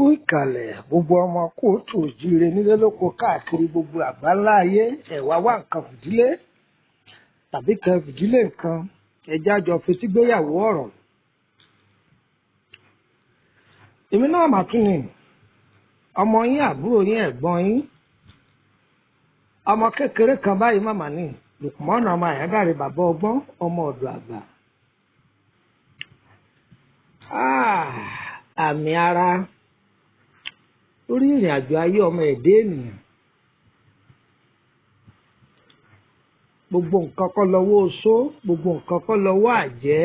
kú ìkàlẹ̀ gbogbo ọmọ kóòtù òjíire nílé lóko káàkiri gbogbo àgbáńlá ayé ẹ̀wá wá nǹkan fìdílé tàbí kan fìdílé nǹkan ẹja jọ fetígbéyàwó ọ̀rọ̀. èmi náà mà tún ni ọmọ yín àbúrò yín ẹ̀gbọ́n yín ọmọ kékeré kan báyìí màmá ní Lùkùmọ́nù ọmọ àyádáre bàbá ọgbọ́n ọmọ ọ̀dọ̀ àgbà. Àmì ara lórí ìrìn àjò ayé ọmọ ẹ̀dá ènìyàn. Gbogbo nǹkan kọ́ lọ́wọ́ oṣó, gbogbo nǹkan kọ́ lọ́wọ́ àjẹ́.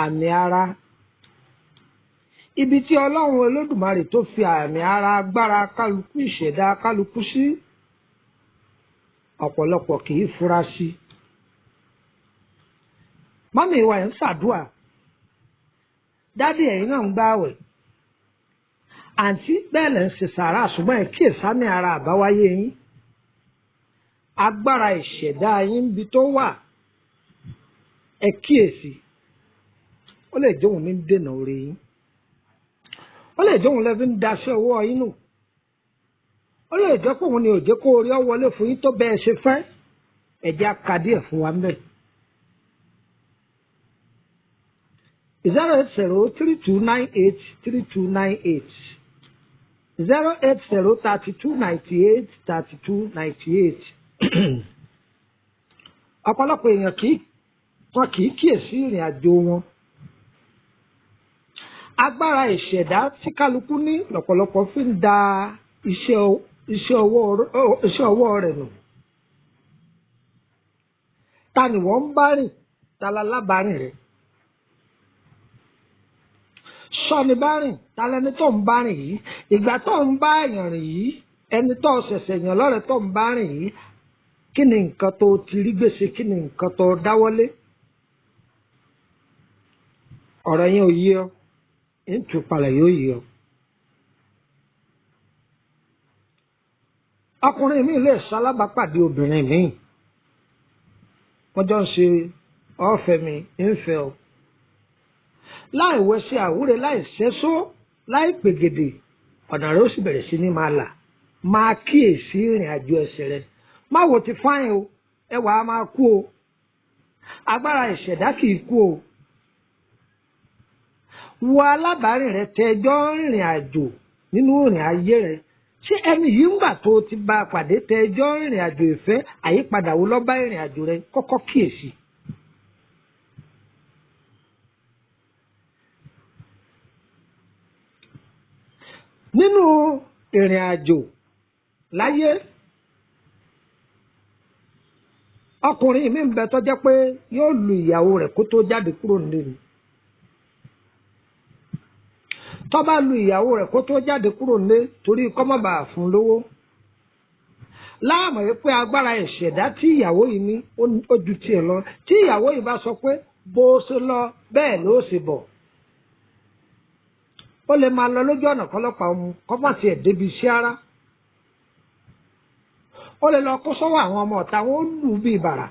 Àmì ara. Ibi tí Ọlọ́run Olódùmarè tó fi àmì ara agbára kálukú ìṣẹ̀dá kálukú sí, ọ̀pọ̀lọpọ̀ kì í fura sí. Mọ́mì wa ń ṣàdúà. Dádì ẹ̀yin náà ń gbààwẹ̀. Àǹtí bẹ́ẹ̀ lẹ̀ ń ṣe sàárà ṣùgbọ́n ẹ kíyèsámì ara àbáwáyé yín. Agbára ìṣẹ̀dá yín níbi tó wà ẹ kíyèsí. Ó lè jẹ́ òun ní dènà orí yín. Ó lè jẹ́ òun lẹ́fí ń daṣẹ́ ọwọ́ yín nù. Ó lè jẹ́ pé òun ni ò jẹ́ kó orí ọ wọlé fún yín tó bẹ́ẹ̀ ṣe fẹ́. Ẹ jẹ́ á ka díẹ̀ fún wa ńbẹ̀. 08032983298 08032983298. Ọ̀pọ̀lọpọ̀ èèyàn wọn kì í kíyèsí ìrìn àjò wọn. Agbára ìṣẹ̀dá tí kálukú ní lọ́pọ̀lọpọ̀ fi ń da iṣẹ́ ọwọ́ rẹ̀ nù. Ta ni wọ́n ń bá rìn? Ta la lábàárìn rẹ̀? Sọ́ni bá rìn? Ta lẹni tó ń bá rìn yìí? Ìgbà tó ń bá èèyàn rìn yìí, ẹni tó ṣẹ̀ṣẹ̀ yàn lọ́rẹ̀ tó ń bá rìn yìí, kí ni nǹkan tó ti rí gbèsè? Kí ni nǹkan tó dáwọ́lé? Ọ̀rọ̀ yẹn ò yé ọ, ń tù palẹ̀ yóò yé ọ. Ọkùnrin mi lè ṣalábàápàdé obìnrin mi. Wọ́n jọ ń ṣe ọ̀fẹ́ mi ń fẹ́ ọ. Láì wẹṣẹ àwúre, láì ṣẹ́só, láì pègèdè, ọ̀nà rẹ̀ ó sì bẹ̀rẹ̀ sí ní máa là. Máa kíyèsí ìrìn àjò ẹsẹ̀ rẹ̀. Má wo ti fáyìn o, ẹwà á máa kú o. Agbára ìṣẹ̀dá kì í kú o. Wo alábàárìn rẹ̀ tẹjọ́ rìnrìn àjò nínú ìrìn ayé rẹ̀. Ṣé ẹni yìí ń gbà tó ti bá a pàdé tẹjọ́ rìnrìn àjò ìfẹ́, àyípadà wo ló bá ìrìn àjò rẹ̀? Kọ́kọ́ kíyèsí. Nínú ìrìn àjò láyé, ọkùnrin mi ń bẹ tó jẹ́ pé yóò lu ìyàwó rẹ̀ kó tó jáde kúrò nílé ni. Tó bá lu ìyàwó rẹ̀ kó tó jáde kúrò nílé torí kó má bàa fún lówó. Láàmú yìí pé agbára ìṣẹ̀dá tí ìyàwó yìí ní ó ju tiẹ̀ lọ. Tí ìyàwó yìí bá sọ pé bó ṣe lọ bẹ́ẹ̀ ló ṣe bọ̀. Ó lè máa lọ lójú ọ̀nà kọ́lọ́pàá mu kọ́ má tiẹ̀ débi iṣẹ́ ara. Ó lè lọ kó sọ́wọ́ àwọn ọmọ ọ̀tá wọn ó lù bíi bàrà.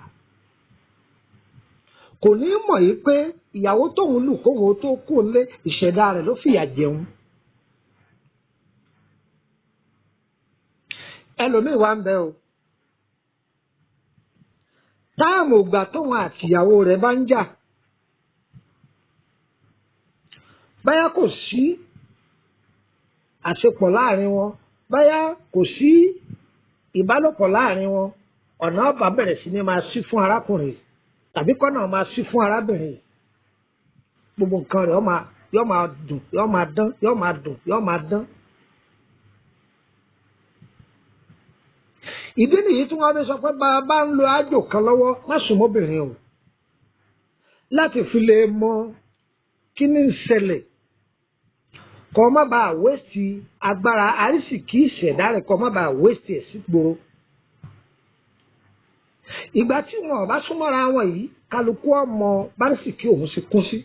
Kò ní mọ̀ yìí pé ìyàwó tóun lù kóun tó kú lé ìṣẹ̀dá rẹ̀ ló fìyà jẹun. Ẹlòmíì wá ń bẹ o. Táàmù ìgbà tóun àtìyàwó rẹ̀ bá ń jà. Báyá kò sí àṣepọ̀ láàrin wọn, báyá kò sí ìbálòpọ̀ láàrin wọn, ọ̀nà ọba bẹ̀rẹ̀ sí ní máa ṣí fún arákùnrin tàbí kọ́nà máa ṣí fún arábìnrin. Gbogbo nǹkan rẹ̀ yóò máa dùn, yóò máa dán, yóò máa dùn, yóò máa dán. Ìdí nìyí tí wọ́n fi sọ pé bá ń lo àjò kan lọ́wọ́ má sùn mọ́bìnrin o, láti fi lè mọ kí ni ń ṣẹlẹ̀. Kọ́ má bàa wéṣì agbára àrísìkí ìṣẹ̀dá rẹ̀, kọ́ má bàa wéṣì ẹ̀ sí gbòòrò. Ìgbà tí wọn ò bá súnmọ́ra wọn yìí, kálukú ọmọ bárísìkí òun sì kún sí.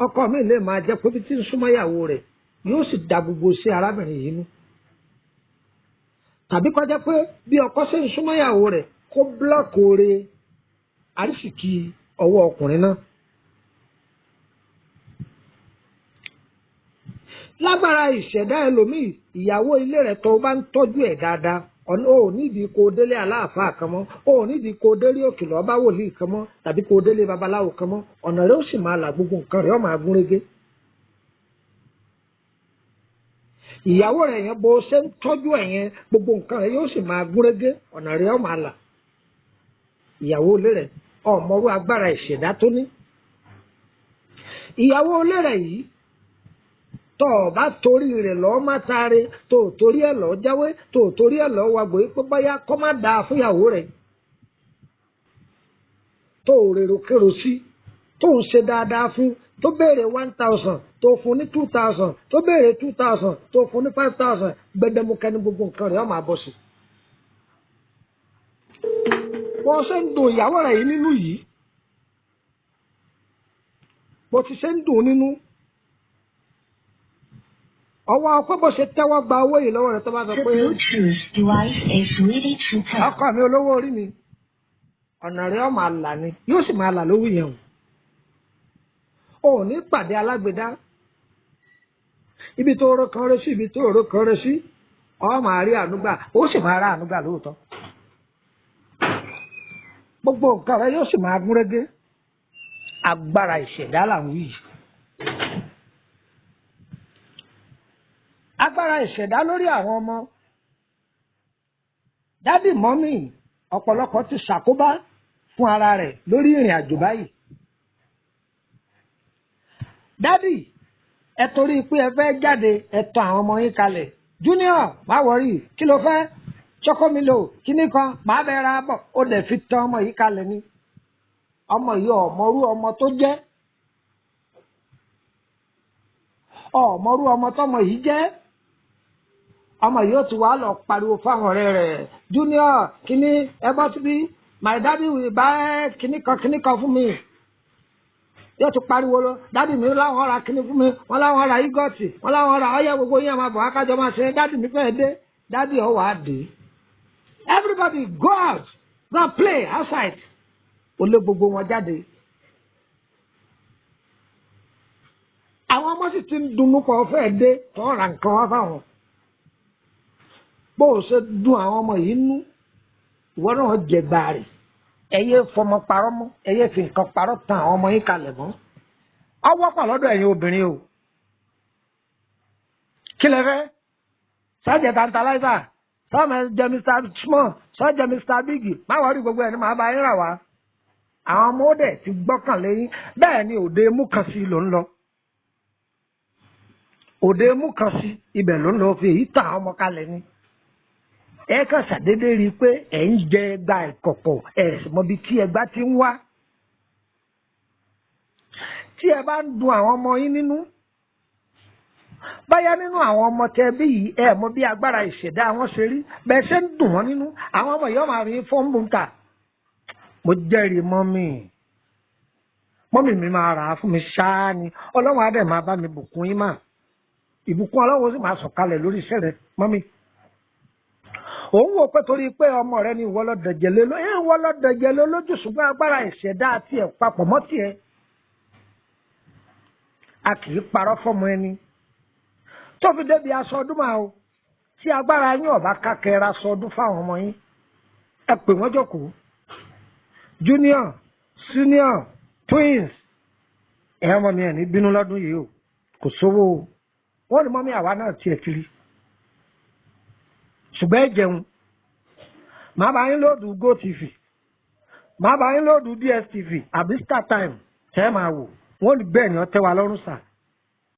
Ọkọ mi lè máa jẹ́ pé bí tí ń súnmọ́ ìyàwó rẹ̀ yóò sì da gbogbo sí arábìnrin yìí nú. Tàbí kó jẹ́ pé bí ọkọ ṣe ń súnmọ́ ìyàwó rẹ̀ kó búlọ́ọ̀kì oore àrísìkí ọwọ́ ọkùnrin náà. Lágbára ìṣẹ̀dá ẹlòmíì, ìyàwó ilé rẹ̀ tó bá ń tọ́jú ẹ̀ dáadáa, ọ̀nà ò nídìí kó délé aláàfáà kan mọ́, ò nídìí kó délé òkè lọ́ọ́ bá wòlíì kan mọ́, tàbí kó délé babaláwo kan mọ́, ọ̀nà rẹ̀ ó sì máa là, gbogbo nǹkan rẹ̀ ó máa gún régé. Ìyàwó rẹ̀ yẹn bó ṣe ń tọ́jú ẹ̀ yẹn, gbogbo nǹkan rẹ̀ yóò sì máa gún régé, ọ̀nà rẹ̀ ó máa là. Ìyàwó ilé rẹ̀ ọ̀mọ̀rú agbára ìṣẹ̀dá tó ní. Ìyàwó ilé rẹ̀ yìí tọ́ ọ bá torí rẹ̀ lọ́ọ́ má taare, tó torí ẹ̀ lọ́ọ́ jáwé, tó torí ẹ̀ lọ́ọ́ wàgbé pé báyà kọ́ má dáa fún ìyàwó rẹ̀, tó rèrò kérò sí, tó ń ṣe dáadáa fún, tó béèrè 1,000 tó fún ní 2,000, tó béèrè 2,000 tó fún ní 5,000, gbẹdẹmukẹ ní gbogbo nǹkan rẹ̀ ó máa bọ̀ sí. Bó ṣe ń dùn ìyàwó rẹ̀ yìí nínú yìí, bó ti ṣe ń dùn nínú, ọwọ́ ọpẹ́ bó ṣe tẹ́wọ́ gba owó yìí lọ́wọ́ rẹ̀ tó bá sọ pé ọkọ mi olówó orí mi, ọ̀nà rẹ̀ ó máa là ni, yóò sì máa là lówó yẹn o. Ò ní pàdé alágbèdá, ibi tó rọ kan rẹ sí, ibi tó rọ kan rẹ sí, ó máa rí ànúgbà, ó sì máa rá ànúgbà lóòótọ́. Gbogbo nǹkan rẹ̀ yóò sì máa gún régé. Agbára ìṣẹ̀dá làwọn yìí. Agbára ìṣẹ̀dá lórí àwọn ọmọ. Dádì mọ́mì ọ̀pọ̀lọpọ̀ ti ṣàkóbá fún ara rẹ̀ lórí ìrìn àjò báyìí. Dádì, ẹ torí pé ẹ fẹ́ jáde, ẹ tọ̀ àwọn ọmọ yín kalẹ̀. Junior, má wọrí, kí ló fẹ́? Chocomilo, kíní kan, màá bẹ ra bọ̀. Ó dẹ̀ fi tán ọmọ yìí kalẹ̀ ni. Ọmọ yìí ọ̀mọ̀rú ọmọ tó jẹ́. Ọ̀mọ̀rú ọmọ tọmọ yìí jẹ́. Ọmọ yìí ó ti wá lọ pariwo fáwọn ọ̀rẹ́ rẹ̀. Junior, kíní ẹ bọ́ síbí, my daddy will buy kíní kan fún mi. Yóò ti pariwo lọ, dádì mi láwọn ra kíní fún mi, wọ́n láwọn ra ígọ́ọ̀tì, wọ́n láwọn ra ọyẹ́ gbogbo yẹn máa bọ̀ akájọ máa ṣe, dádì mi fẹ́ dé, dádì ọ̀ wá dé. Everybody go out, go play outside. Ó lé gbogbo wọn jáde. Àwọn ọmọ sì ti ń dunnú pọ̀ fẹ́ dé, tó ra nǹkan wá fáwọn. Bó o ṣe dùn àwọn ọmọ yìí nú, ìwọ náà jẹ gbàrì. Ẹyẹ fọmọ parọ́ mọ́, ẹyẹ fi nǹkan parọ́ tan àwọn ọmọ yín kalẹ̀ mọ́. Ọwọ́ pọ̀ lọ́dọ̀ ẹ̀yin obìnrin o. Kí lẹ fẹ́? Sọ́jẹ̀ tantalizer, sọ́jẹ̀ jẹ́ Mr. Small, sọ́jẹ̀ Mr. Big, má wọ́n rí gbogbo ẹ̀ ní màá bá yín rà wá. Àwọn ọmọ òde ti gbọ́kàn lẹ́yìn, bẹ́ẹ̀ ni òde mú kan sí ló ń lọ. Òde mú kan sí ibẹ̀ ló ń lọ fi èyí tàn àwọn ọmọ kalẹ̀ ni. Ẹ kàn ṣàdédé rí i pé ẹ̀ ń jẹ ẹgbà ìkọ̀kọ̀ ẹ̀ sì mọbi tí ẹgbà ti ń wá. Tí ẹ bá ń dun àwọn ọmọ yín nínú, báyá nínú àwọn ọmọ tẹ bí yìí ẹ mọ bí agbára ìṣẹ̀dá wọn ṣe rí, bẹ́ẹ̀ ṣe ń dùn wọ́n nínú, àwọn ọmọ yìí máa rí fọ́nbù ta. Mo jẹ́rìí mọ́mì mi máa rà á fún mi ṣáá ni, Ọlọ́run á dẹ̀ máa bá mi bùkún yín mà. Ìbùkún Ọlọ́run sì máa sọ̀kalẹ̀ lórí iṣẹ́ rẹ̀ mọ́mì. Òun wò pé torí pé ọmọ rẹ ni ìwọ lọ dẹ̀jẹ̀ lé lójú, ṣùgbọ́n agbára ìṣẹ̀dá àti ẹ̀ papọ̀ mọ́ tiẹ̀. A kì í parọ́ fọ́mọ ẹni. Tó fi débi aṣọ ọdún máa o, tí agbára yín ọ̀bá kákẹ́ra aṣọ ọdún fáwọn ọmọ yín, ẹ pè wọ́n jókòó. Junior, senior, twins, ẹ̀ ọmọ mi ẹ̀ ní bínú lọ́dún yìí o, kò sówó o. Wọ́n ní mọ́mí àwa náà tiẹ̀ kiri. Ṣùgbọ́n ẹ jẹun, màá bá yín lóòdù GoTV, màá bá yín lóòdù DSTV àbí StarTime tẹ́ ẹ máa wò. Wọ́n ní bẹ́ẹ̀ ni ọ tẹ́ wa lọ́rùn sà.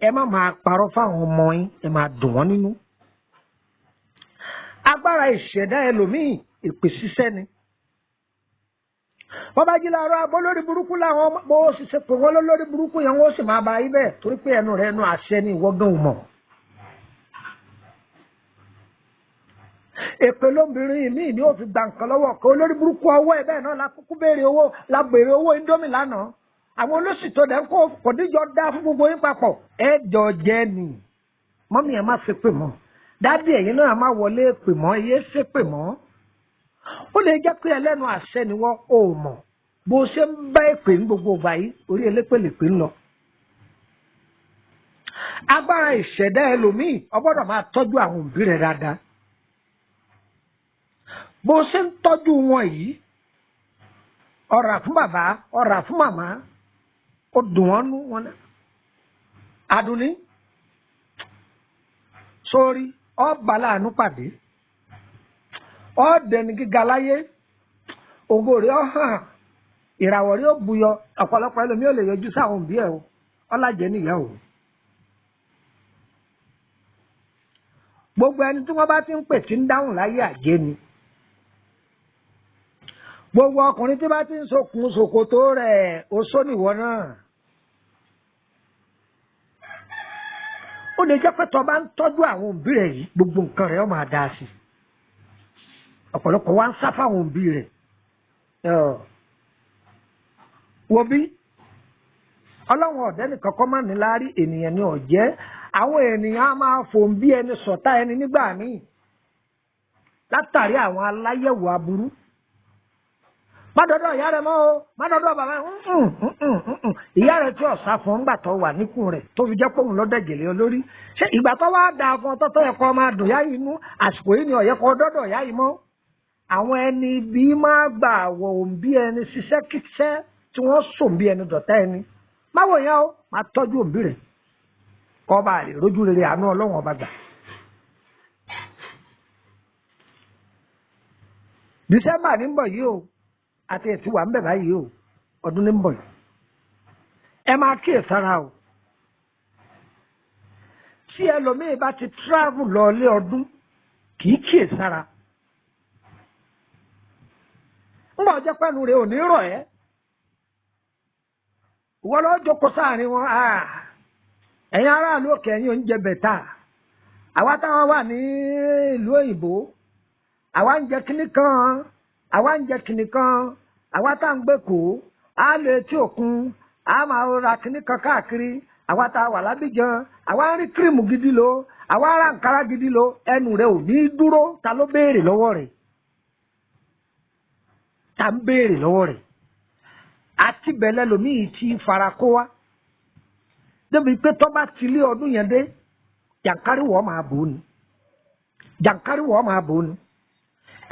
Ẹ má máa parọ́ fáwọn ọmọ yín, ẹ máa dùn wọ́n nínú. Agbára ìṣẹ̀dá ẹlòmíì èpè ṣiṣẹ́ ni. Wọ́n bá jí láàárọ̀ abọ́ lórí burúkú láwọn ọmọ bó ṣiṣẹ́ pé wọ́n lórí burúkú yẹn wọ́n sì máa bá yí bẹ́ẹ̀ torí pé ẹnu rẹ̀ ẹnu àṣẹ ni ìwọ gan mọ̀. Èpè lóbìnrin míì ni ó fi gba nǹkan lọ́wọ́ kan olórí burúkú ọwọ́ ẹ̀ bẹ́ẹ̀ náà la kúkú béèrè owó la béèrè owó Indomie lánàá. Àwọn olóṣì tó dẹ̀ ń kò díjọ dá fún gbogbo yín papọ̀ ẹ jọ jẹ́ ni. Mọ́mí ẹ̀ má ṣe pè mọ́. Dádì ẹ̀yin náà má wọlé pè mọ́, iye ṣe pè mọ́. Ó lè jẹ́ pé ẹlẹ́nu àṣẹ ni wọ́n ò mọ̀. bó ṣe ń bá èpè ní gbogbo ìgbà yìí orí elépèlépè ń lọ. Agbára ìṣẹ̀dá ẹlòmíì ó gbọ́dọ̀ máa tọ́jú àwọn òbí rẹ̀ dáadáa. Bó ṣe ń tọ́jú wọn yìí ó rà fún bàbá ó rà fún màmá ó dùn wọ́n nú wọn náà. Àdùnní sórí ó bá láàánú pàdé ó dẹni gíga láyé ògo rẹ̀ ó hàn ìràwọ̀ rẹ̀ ó buyọ ọ̀pọ̀lọpọ̀ ẹlòmíì ò lè yọjú sáwọn òbí ẹ̀ o ọlájẹ́ nìyá o. Gbogbo ẹni tí wọ́n bá ti ń pè tí ń dáhùn láyé àjẹ́ ni. Gbogbo ọkùnrin tí bá ti ń sokùn ṣòkòtò rẹ̀ oṣó nìwọ náà. Ó lè jẹ́ pé tó bá ń tọ́jú àwọn òbí rẹ̀ yìí gbogbo nǹkan rẹ̀ ó máa dáa sí. Ọ̀pọ̀lọpọ̀ wá ń sá fáwọn òbí rẹ̀. Wo bí Ọlọ́run ọ̀dẹ́ nìkan kọ́ máa ní láárí ènìyàn ni ọ̀jẹ́. Àwọn ènìyàn á máa fòun bí ẹni sọ̀tá ẹni nígbà míì látàrí àwọn aláyẹ̀wò aburú. Má dọ́dọ̀ ìyá rẹ̀ mọ́ o, má dọ́dọ̀ bàbá rẹ̀ ìyá rẹ̀ tí ọ̀sá fún ńgbà tó wà níkùn rẹ̀ tó fi jẹ́ pé òun lọ́dẹ̀ gèlè olórí. Ṣé ìgbà tó wá dáa fún ọ tọ́tọ́ yẹ kó máa dùn yá yìí nú àsìkò yìí ni ọ̀yẹ́ kó dọ́dọ̀ ìyá yìí mọ́. Àwọn ẹni bí máa gbà wọ̀ òun bí ẹni ṣiṣẹ́ kíṣẹ́ tí wọ́n sòun bí ẹni dọ̀tá ẹni. Má wò yẹn o, má tọ́jú òbí rẹ̀ kọba rè rójú rere àánú Ọlọ́run ọba gbà. Dísẹ́mbà ní ń bọ̀ yìí o àti ètí wà ń bẹ̀ báyìí o ọdún ní ń bọ̀ yìí. Ẹ máa kíyèsára o. Tí ẹlòmíì bá ti travel lọ ilé ọdún kì í kíyèsára. Ń bọ̀ jẹ́ pẹ́nu rẹ̀ ò ní rọ̀ ẹ́. Wọ́n lọ jókòó sáàrin wọn. Ẹ̀yin aráàlú òkè ẹ̀yin oúnjẹ bẹ̀tà àwa táwọn wà ní ìlú òyìnbó àwa ń jẹ kinní kan àwa ń jẹ kinní kan àwa tá à ń gbé kó á lè tí òkun á máa ra kinní kan káàkiri àwa tá a wà lábíjan àwa ń rí kírìmù gidi lo àwa ń ra nkárá gidi lo ẹnu rẹ ò ní dúró ta ló béèrè lọ́wọ́ rẹ̀ ta ń béèrè lọ́wọ́ rẹ̀ àti bẹ̀lẹ̀ lòmíì tí fara kó wa. Débi pé tó bá ti lé ọdún yẹn dé jàǹkárí wọ́n máa bò ní jàǹkárí wọ́n máa bò ní.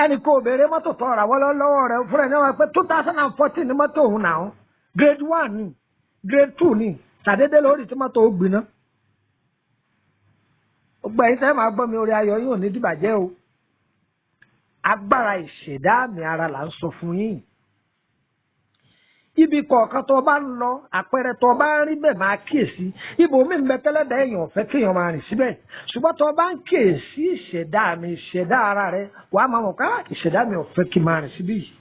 Ẹnì kò béèrè mọ́tò tó ra wọ́n lọ́wọ́ rẹ̀ fúnra ẹ̀ náà wá pé 2014 ní mọ́tò òun náà grade 1 ni grade 2 ni ṣàdédé lórí tí mọ́tò ó gbiná. Gbogbo ẹ̀yin sẹ́yìn máa gbọ́ mi orí ayọ̀ yín ò ní dìbàjẹ́ o. Agbára ìṣẹ̀dá àmì ara là ń sọ fún yín. Ibi kọ̀ọ̀kan tó bá ń lọ àpẹẹrẹ tó bá ń rí bẹ́ẹ̀ máa kíyèsí ibò mí ń bẹ tẹ́lẹ̀dá èèyàn ọ̀fẹ́ kéèyàn máa rìn síbẹ̀ ṣùgbọ́n tó bá ń kíyèsí ìṣẹ̀dá mi ìṣẹ̀dá ara rẹ wàá máa mọ̀ ká ìṣẹ̀dá mi ọ̀fẹ́ kí n máa rìn síbí yìí.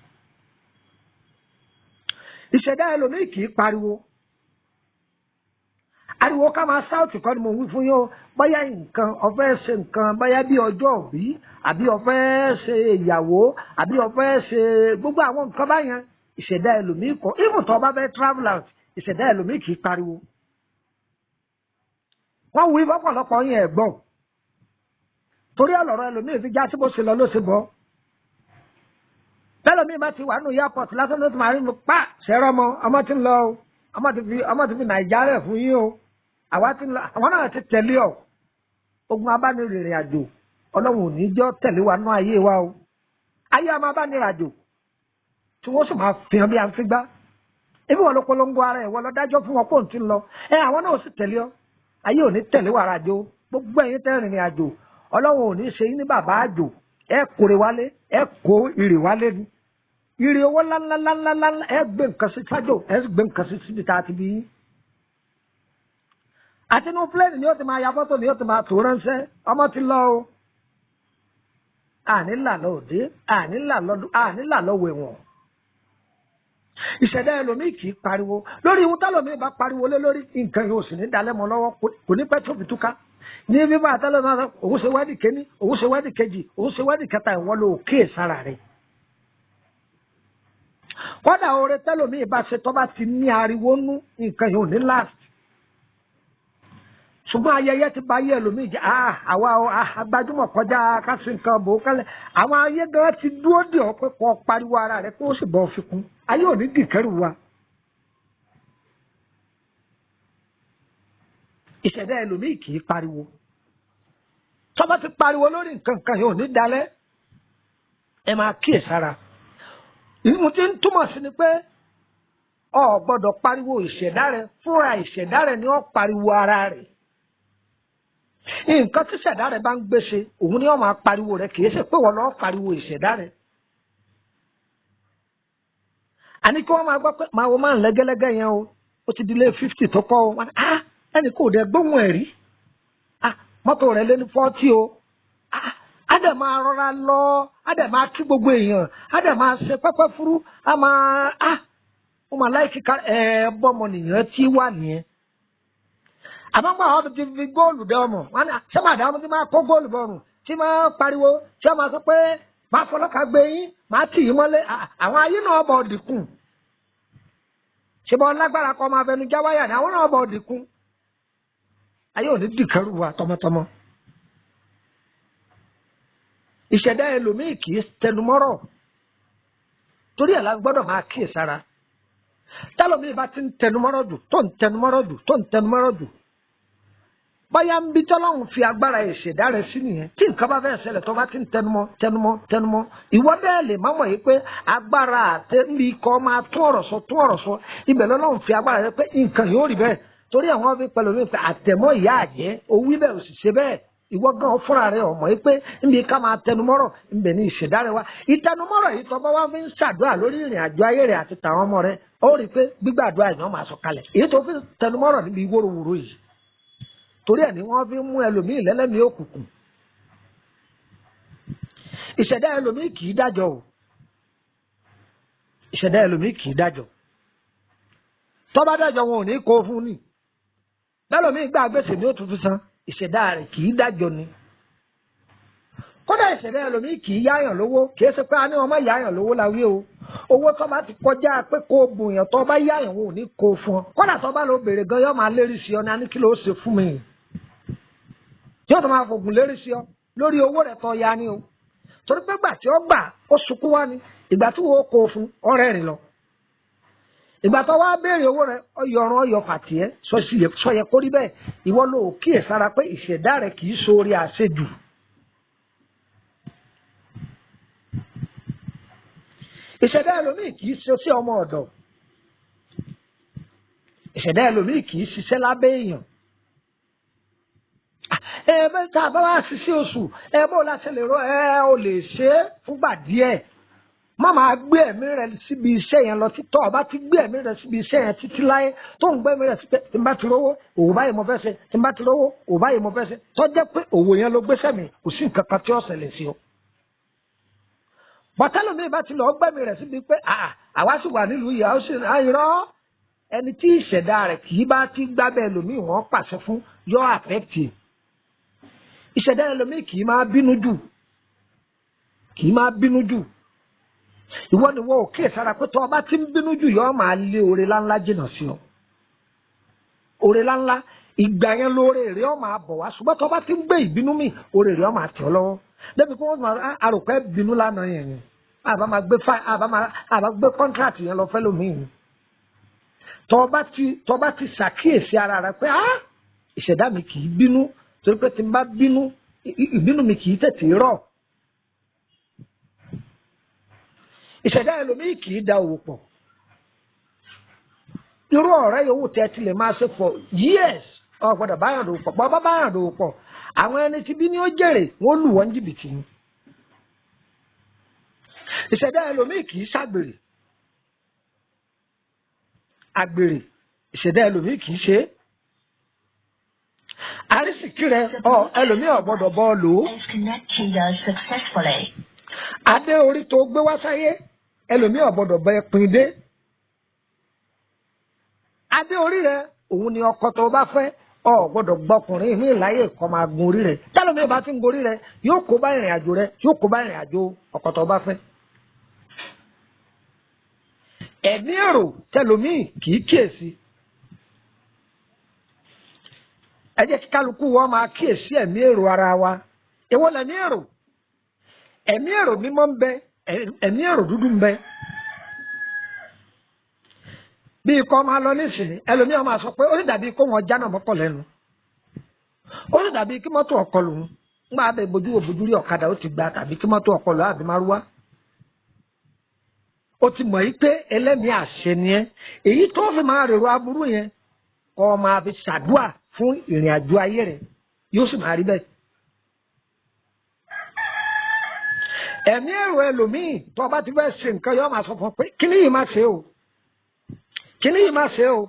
Ìṣẹ̀dá ẹlòmíì kì í pariwo ariwo ká máa sáùtì kọ́ ni mo wí fún yín o bóyá nǹkan ọ̀fẹ́ ṣe nǹkan bóyá bí ọjọ́ òbí àbí ọ̀fẹ́ ṣe ìyàwó àbí ọ̀fẹ́ ṣe gbogbo àwọn nǹkan báyẹn ìṣẹ̀dá ẹlòmíì kọ́ even tó bá fẹ́ travel out ìṣẹ̀dá ẹlòmíì kì í pariwo. Wọ́n wí fọ́pọ̀lọpọ̀ yẹn ẹ̀gbọ́n torí ọ̀lọ́rọ̀ ẹlòmíì fi já sí bó ṣe lọ ló ṣe bọ́. Bẹ́lòmíì bá ti wà nù airport lásán ló ti máa rí mi pa ṣẹ́rọ́ ọmọ tí ń lọ o ọmọ ti fi Nàìjíríà rẹ̀ fún yín o àwa ti ń lọ àwọn náà ti tẹ̀lé ọ ogun abánirìnrìn àjò Ọlọ́run ò ní jọ́ tẹ̀lé wa nú ayé wa o ayé ọmọ abánirìn àjò tí wọ́n sì máa fi hàn bí a ń fi gbá ebi wọn ló polongo ara ẹ̀ wọ́n lọ dájọ́ fún wọn pò ń ti lọ àwọn náà sì tẹ̀lé ọ ayé ò ní tẹ̀lé wàrà àjò gbogbo ẹ̀yin tẹ́ rìnrìn àjò Ọlọ́run ò ní ṣe yín ní bàbá àjò ẹ kórè wálé ẹ kó ìrè wálé ni ìrè owó ńláńláńláńlá ẹ gbé nǹkan sí sájò ẹ gbé nǹkan sí síbi tá a ti bí yín àti inú pílẹ̀nì ni ó ti máa ya fọ́tò ni ó ti máa tó ránṣẹ́ ọmọ ti lọ o ànílà lọ òde ànílà lọ wẹ̀wọ̀n. Ìṣẹ̀dá ẹlòmíì kì í pariwo lórí ihun tálòmíì bá pariwo lé lórí nǹkan yóò sì ní dalẹ́mọ lọ́wọ́ kò ní pẹ́ tó fi túká ní bíbá àtàlẹ́mọ òun ṣe wádìí kéní òun ṣe wádìí kejì òun ṣe wádìí kẹta ìwọ́n ló kíyè sára rẹ̀. Kọ́dà oore tálòmíì bá ṣe tó bá ti ní ariwo nú nǹkan yóò ní last. ṣùgbọ́n ayẹyẹ ti bá yé ẹlòmíì jẹ́ àwa agbájúmọ̀ kọjá kásì nǹkan bò ó kálẹ̀ àwọn ayé gan ti dúró dè ọ́ pé kó pariwo ara rẹ̀ kó o sì bọ́ fi kún ayé ò ní dìkẹ́rù wa. ìṣẹ̀dá ẹlòmíì kì í pariwo tọ́ba ti pariwo lórí nǹkan kan yóò ní dalẹ̀ ẹ máa kíyèsára ìmú tí ń túmọ̀ sí ni pé o gbọ́dọ̀ pariwo ìṣẹ̀dá rẹ̀ fúnra ìṣẹ̀dá rẹ̀ ni ó pariwo ara rẹ̀ nǹkan tí ìṣẹ̀dá rẹ̀ bá ń gbé ṣe òun ni ó máa pariwo rẹ̀ kì í ṣe pé wọ́n lọ́ọ́ pariwo ìṣẹ̀dá rẹ̀ àní kí wọ́n máa gbọ́ pé màá wo máa ń lẹ́gẹ́lẹ́gẹ́ yẹn ó ti di lé 50 tó kọ́ wọn ẹnì kò dẹ̀ gbóhùn ẹ̀rí mọ́tò rẹ̀ lé ní 40 o á dẹ̀ máa rọra lọ á dẹ̀ máa kí gbogbo èèyàn á dẹ̀ máa ṣe pẹ́pẹ́ fúrú á máa wọ́n máa láì kíkà bọ́mọ nìyẹn tí wà nìyẹn. àmọ́ gbà ọ́ ti fi góòlù dẹ ọmọ wọn ṣé màá dáhùn tí máa kó góòlù bọ̀rùn tí máa pariwo tí wọ́n máa sọ pé máa fọlọ́ka gbé yín máa tì í mọ́lé àwọn ayé náà bọ̀ dìkùn ṣé bọ́ lágbára kọ́ máa fẹnu já wáyà ní àwọn náà bọ̀ dìkùn ayé ò ní dìkẹ́rù wa tọmọtọmọ. ìṣẹ̀dá ẹlòmíì kì í tẹnumọ́rọ̀ torí ẹ̀ la gbọ́dọ̀ máa kíyèsára tálọ́mí bá ti ń tẹnumọ́rọ̀ jù tó ń tẹnumọ́rọ̀ jù tó ń tẹnumọ́rọ̀ jù báyà ń bí tọ́lọ́hún fi agbára ìṣẹ̀dá rẹ̀ sí nìyẹn tí nǹkan bá fẹ́ ṣẹlẹ̀ tó bá ti ń tẹnumọ́ ìwọ bẹ́ẹ̀ lè má mọ̀ yìí pé agbára àtẹ̀mí kọ́ máa tún ọ̀rọ̀ sọ ibẹ̀ lọ́lọ́hún fi agbára rẹ̀ pé nǹkan yóò rí bẹ́ẹ̀ torí àwọn fi pẹ̀lú mi fẹ́ àtẹ̀mọ́ ìyá àjẹ́ owí bẹ́ẹ̀ ò sì ṣe bẹ́ẹ̀ ìwọ gan fúnra rẹ̀ ọmọ yìí pé níbi ká máa tẹnumọ́rọ̀ níbẹ̀ ní ìṣẹ̀dá rẹ̀ wá ìtẹnumọ́rọ̀ yìí tọ́ bá wá fi ń ṣàdúrà lórí ìrìn àjò ayé rẹ̀ àti tàwọn ọmọ rẹ̀ ó rí i pé gbígbàdúrà yìí wọ́n máa sọ kalẹ̀ èyí tó fi tẹnumọ́rọ̀ níbi wóróworó yìí torí ẹ̀ ni wọ́n fi mú ẹlòmíì lẹ́lẹ́mìí òkùnkùn ìṣẹ̀dá ẹlòmíì kì í dájọ́ o ìṣẹ̀dá ẹlòmíì kì í dájọ́ tó bá dájọ́ wọn ò ní kó fún ni bẹ́lòmíì gbà gbèsè ní òtún fi san ìṣẹ̀dá rẹ̀ kì í dájọ́ ni kódà ìṣẹ̀dá ẹlòmíì kì í yáyàn lówó kì í ṣe pé a ní wọn má yáyàn lówó la wí o owó tó bá ti kọjá pé kó o bùnyàn tó bá yáyàn wọn ò ní kó fún ọ kódà tó bá lọ bèrè gan yóò máa lérí sí ọ ní a ní kí ló ṣe fún mi yóò tó máa fògùn lérí sí ọ lórí owó rẹ̀ tó ya ni o torí pé gbà tí ó gbà ó sunkún wá ni ìgbà tí wọ́n kó fún ọ̀rẹ́ rìn lọ ìgbà tó wá béèrè owó rẹ̀ ọyọrun ọyọ fàtìẹ sọyẹ kó rí bẹ́ẹ̀ ìwọ ló kíyè sára pé ìṣẹ̀dá rẹ̀ kì í sórí àṣejù ìṣẹ̀dá ẹlòmíì kì í ṣe sí ọmọ ọ̀dọ̀ ìṣẹ̀dá ẹlòmíì kì í ṣiṣẹ́ lábẹ́ èèyàn bẹ́ẹ̀ tá a bá wá ṣiṣẹ́ oṣù bó la ṣe lè rọ ò lè ṣe é fúngbà díẹ̀ má máa gbé ẹ̀mí rẹ̀ síbi iṣẹ́ yẹn lọ títọ́ ọba ti gbé ẹ̀mí rẹ̀ síbi iṣẹ́ yẹn títí láyé tó ń gbé ẹ̀mí rẹ̀ sí pé tí n bá ti rówó òwò báyìí mo fẹ́ ṣe tí n bá ti rówó òwò báyìí mo fẹ́ ṣe tó jẹ́ pé òwò yẹn ló gbéṣẹ́ mi kò sí nǹkan kan tí ó ṣẹlẹ̀ sí ọ. bọ́tẹ́lómi bá ti lọ gbẹ́mí rẹ̀ síbi pé àwa sì wà nílùú yìí àwọn sì ń irọ́ ẹni tí ìṣẹ̀dá rẹ̀ kì í bá ti gbábẹ́ ẹlòmíì wọ́n pàṣẹ fún yọ àfẹ́tì ìṣẹ̀dá ẹlòmíì kì í máa bínú jù ìwọ ni wọ́n ò kíyè sára pé tó ọba tí ń bínú jù yọ máa lé oore láńlá jìnnà sí ọ oore láńlá ìgbà yẹn lóore rẹ ọ máa bọ̀ wá ṣùgbọ́n tó ọba tí ń gbé ìbínú mi oore rẹ ọ máa tẹ̀ ọ lọ́wọ́ débi pé wọ́n máa àròpẹ́ bínú lánàá yẹn ni àbá máa gbé kọ́ńtrátì yẹn lọ fẹ́ lómìn tó ọba ti ṣàkíyèsí ara rẹ pé ìṣẹ̀dá mi kì í bínú torí pé tí n bá bínú ìbínú mi kì í tètè rọ̀ ìṣẹ̀dá ẹlòmíì kì í da òwò pọ̀ irú ọ̀rẹ́ yòówù tẹ́ ti lè máa ṣe for years ọ̀gbọ́dọ̀ báyàn dòwò pọ̀ bọ́ bá báyàn dòwò pọ̀ àwọn ẹni tí bí ní ó jèrè wọ́n lù wọ́n jìbìtì ni ìṣẹ̀dá ẹlòmíì kì í ṣàgbèrè àgbèrè ìṣẹ̀dá ẹlòmíì kì í ṣe àrísìkí rẹ ẹlòmíì ọ̀gbọ́dọ̀ bọ́ lò ó adé orí tó gbé wá sáyé ẹlòmíì ọ̀gbọ́dọ̀ bẹ pin dé adé orí rẹ òun ni ọkọ tó bá fẹ́ ọ̀gbọ́dọ̀ gbọkùnrin ní ìláyè kọ́ máa gun orí rẹ tẹlòmíì bá ti ń gorí rẹ yóò kó bá ìrìn àjò rẹ yóò kó bá ìrìn àjò ọkọ tó bá fẹ́ ẹ̀mí èrò tẹlòmíì kì í kíyèsí ẹ jẹ́ kí kálukú wọn máa kíyèsí ẹ̀mí èrò ara wa èwo lẹ̀mí èrò mímọ́ ń bẹ ẹ̀mí èrò dúdú ń bẹ bí ikọ̀ máa lọ nísìnyí ẹlòmíràn máa sọ pé ó ní dàbí kó wọn jáná mọ́kọ̀ lẹ́nu ó ní dàbí kí mọ́tò ọkọ̀ lòun ńgbà abẹ bojú rí ọ̀kadà ó ti gba tàbí kí mọ́tò ọkọ̀ lọ àbí márúwá ó ti mọ̀ yí pé ẹlẹ́mìí àṣẹ ni ẹ́ èyí tó fi máa rèrò aburú yẹn kọ́ máa fi ṣàdúà fún ìrìn àjò ayé rẹ̀ yóò sì máa rí bẹ́ẹ̀. ẹ̀mí èrò ẹlòmíì tó o bá ti fẹ́ ṣe nǹkan yóò máa sọ fún ọ pé kíní yìí má ṣe o kíní yìí má ṣe o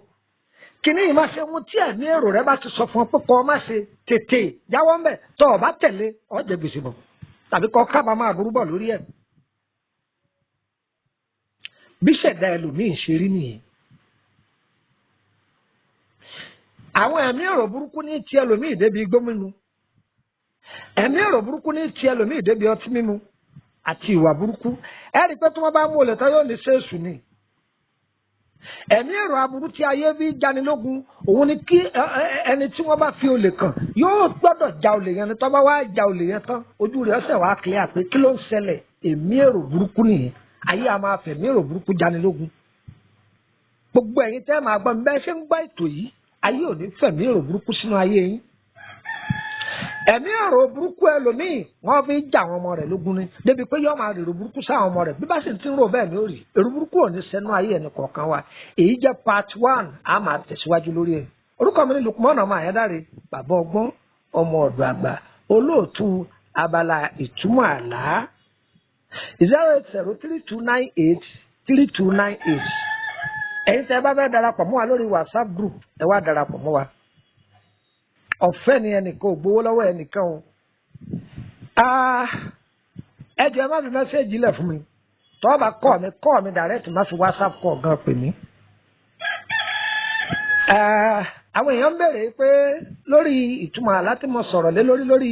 kíní yìí má ṣe ohun tí ẹ̀mí èrò rẹ bá ti sọ fún ọ pé kọ́ ọ má ṣe tètè jáwọ́ ń bẹ̀ tó o bá tẹ̀lé ọ jẹ gbèsè bọ̀ tàbí kọ́ kábàámọ̀ àbúrú bọ̀ lórí ẹ̀. bí ṣẹ̀dá ẹlòmíì ṣe rí nìyẹn. àwọn ẹ̀mí èrò burúkú ní ti ẹlòmíì débi igbó mímu ẹ̀mí èrò burúkú ní ti ẹlòmíì débi ọtí mímu àti ìwà burúkú ẹ rí i pé tí wọ́n bá mú olè tán yóò ní sẹ́ẹ̀sù ni. ẹ̀mí èrò aburú tí ayé bí janilógun òun ni kí ẹni tí wọ́n bá fi olè kàn yóò gbọ́dọ̀ ja olè yẹn ni tó bá wá ja olè yẹn tán ojú rẹ̀ ọ̀sẹ̀ wá kílẹ̀ pé kí ló ń ṣẹlẹ̀ ẹ̀mí èrò burúkú nìyẹn ayé a máa fẹ̀mí èrò burúkú janilógun. gbogbo ẹ̀yin tẹ́ máa gbọ́ bẹ́ẹ̀ ṣe ń gbọ́ ètò yìí ayé ò ní fẹ̀mí èrò burúkú sínú ayé yín. ẹ̀mí èrò burúkú ẹlòmíì wọ́n fi jà àwọn ọmọ rẹ̀ lógun ni débi pé yóò máa rèrò burúkú sáwọn ọmọ rẹ̀ bí bá sì ti ń rò bẹ́ẹ̀ ni ó rí èrò burúkú ò ní sẹ́nu ayé ẹni kọ̀ọ̀kan wa èyí jẹ́ part 1 a máa tẹ̀síwájú lórí ẹ̀. orúkọ mi ni Lukman ọmọ Ayédáre bàbá ọgbọ́n ọmọ ọ̀dọ̀ àgbà olóòtú abala ìtumọ̀ àlá 08032983298 ẹ̀yin tẹ́ bá fẹ́ darapọ̀ mọ́ wa lórí WhatsApp group ẹ wá darapọ̀ mọ́ wa ọ̀fẹ́ ni ẹnìkan ò gbowó lọ́wọ́ ẹnìkan o ẹ jẹ́ má fi mẹ́sẹ̀gì lẹ̀ fún mi tọ́ bá kọ́ mi direct má fi WhatsApp kọ́ gan pè mí. àwọn èèyàn ń béèrè pé lórí ìtumọ̀ àlá tí mo sọ̀rọ̀ lé lórí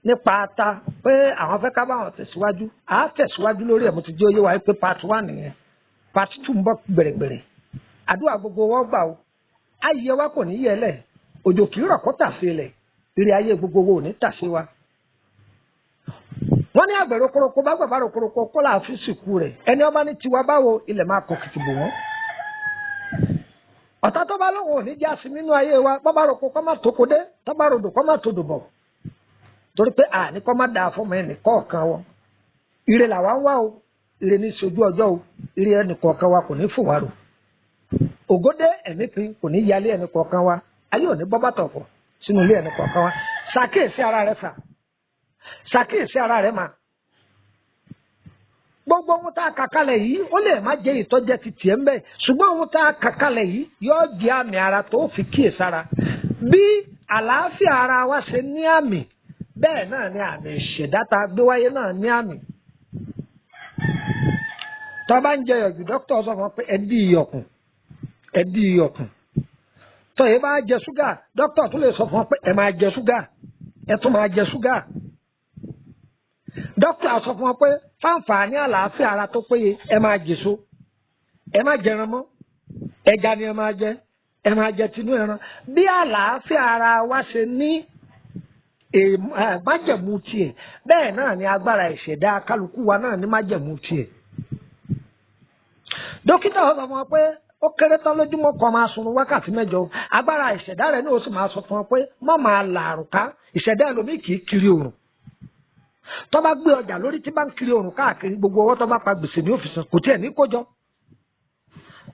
nípa ata pé àwọn fẹ́ ká bá wọn tẹ̀síwájú tẹ̀síwájú lórí ẹ̀ mo ti jẹ́ oyé wa pé part 1 nìyẹn part 2 ń bọ̀ gbèrègbèrè àdúrà gbogbo wọn gbà o ayé wa kò ní yẹlẹ̀ òjò kì í rọ̀ kó tàsé lẹ̀ eré ayé gbogbo wo ò ní tàsé wa. wọ́n ní àgbẹ̀rẹ̀ koroko bá gbàgbà rò koroko kó là á fi sìnkú rẹ̀ ẹni ọba ní tiwa báwo ilẹ̀ máa kọ kìtìbò wọn. ọ̀tá tó bá lóun ò ní já sí nínú ayé wa bọ́bá roko kọ́ má tóko dé tọ́ba rodò kọ́ má todò bọ̀ torí pé àní kọ́ má dáa fún mi ẹnì kọ̀ọ̀kan wọn. ire làwa ń wá o ire ní sojú ọjọ́ o ire ẹnì kọ̀ọ̀kan wa kò ní fò wá rò ògódé ẹ̀mí pin kò ní yálé ẹnì kọ̀ọ̀kan wa ayé òní bọ́ bàtọ̀ fọ̀ sínú ilé ẹni kọ̀ọ̀kan wa ṣàkíyèsí ara rẹ fà ṣàkíyèsí ara rẹ mà gbogbo ohun tá a kà kalẹ̀ yìí ó lè má jẹ́ ìtọ́jẹ́ ti tiẹ̀ ń bẹ̀ ṣùgbọ́n ohun tá a kà kalẹ̀ yìí yóò jẹ́ àmì ara tó fi kíyèsára bí àlàáfíà ara wa ṣe ní àmì bẹ́ẹ̀ náà ni àmì ìṣẹ̀dá tá a gbé wáyé náà ní àmì tó bá ń jẹ yọ̀jù dókítà sọ fún ọ pé ẹ dí iyọ̀kùn tó yẹ bá jẹ ṣúgà dókítà tún lè sọ fún ọ pé ẹ máa jẹ ṣúgà ẹ tún máa jẹ ṣúgà dókítà sọ fún ọ pé fáǹfààní àlàáfíà ara tó péye ẹ máa jèso ẹ má jẹran mọ́ ẹja ni ẹ máa jẹ tinú ẹran bí àlàáfíà ara wa ṣe ní májẹ̀mú tiẹ̀ bẹ́ẹ̀ náà ni agbára ìṣẹ̀dá kálukú wa náà ní májẹ̀mú tiẹ̀ dókítà sọ fún ọ pé ó kéré tán lójúmọ́ kan máa sùn wákàtí 8 agbára ìṣẹ̀dá rẹ̀ ní oṣù máa sọ fún ọ pé má máa làárùn ká ìṣẹ̀dá ẹlòmíì kì í kiri òrùn tó bá gbé ọjà lórí tí bá ń kiri òrùn káàkiri gbogbo ọwọ́ tó bá pa gbèsè ní òfìsàn kò tiẹ̀ ní kójọ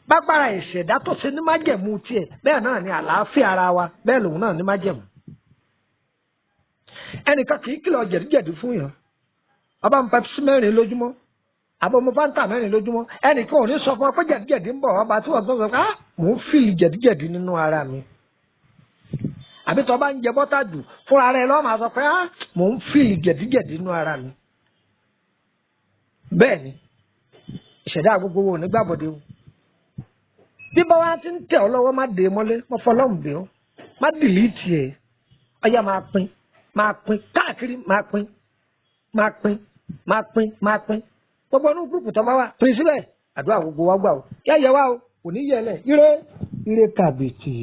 bágbára ìṣẹ̀dá tó ṣe ní májẹ̀mú tiẹ̀ bẹ́ẹ̀ náà ni àlàáfíà ara wa bẹ́ẹ̀ lòun náà ní májẹ̀mú ẹnìkan kì í kìlọ̀ jẹ̀díjẹ̀dí fún yàn ọba ń Pepsi 4 lójúmọ́ àbọ̀ mo Fanta 4 lójúmọ́ ẹnìkan ò ní sọ fún ọ pé jẹ̀díjẹ̀dí ń bọ̀ ọba tí wọ́n sọ pé mò ń fìlì jẹ̀díjẹ̀dí nínú ara mi àbí tó bá ń jẹ bọ́tà jù fúnra rẹ̀ lọ́ọ́ máa sọ pé mò ń fìlì jẹ̀díjẹ̀dí nínú ara mi bẹ́ẹ̀ ni ìṣẹ̀dá gbogbo wo ní gbàbọ̀dé o bí bá wa ti ń tẹ̀ ọ́ lọ́wọ́ má dé mọ́lé mọ́ fọlọ́mù bí ó má dìlítì ẹ̀ ọyá máa pín káàkiri máa pín gbogbo inú gúrùpù tó bá wà pín síbẹ̀ àdúrà gbogbo wa gbà o yá yẹ wá o kò ní yẹ lẹ̀ ire kàbìtì.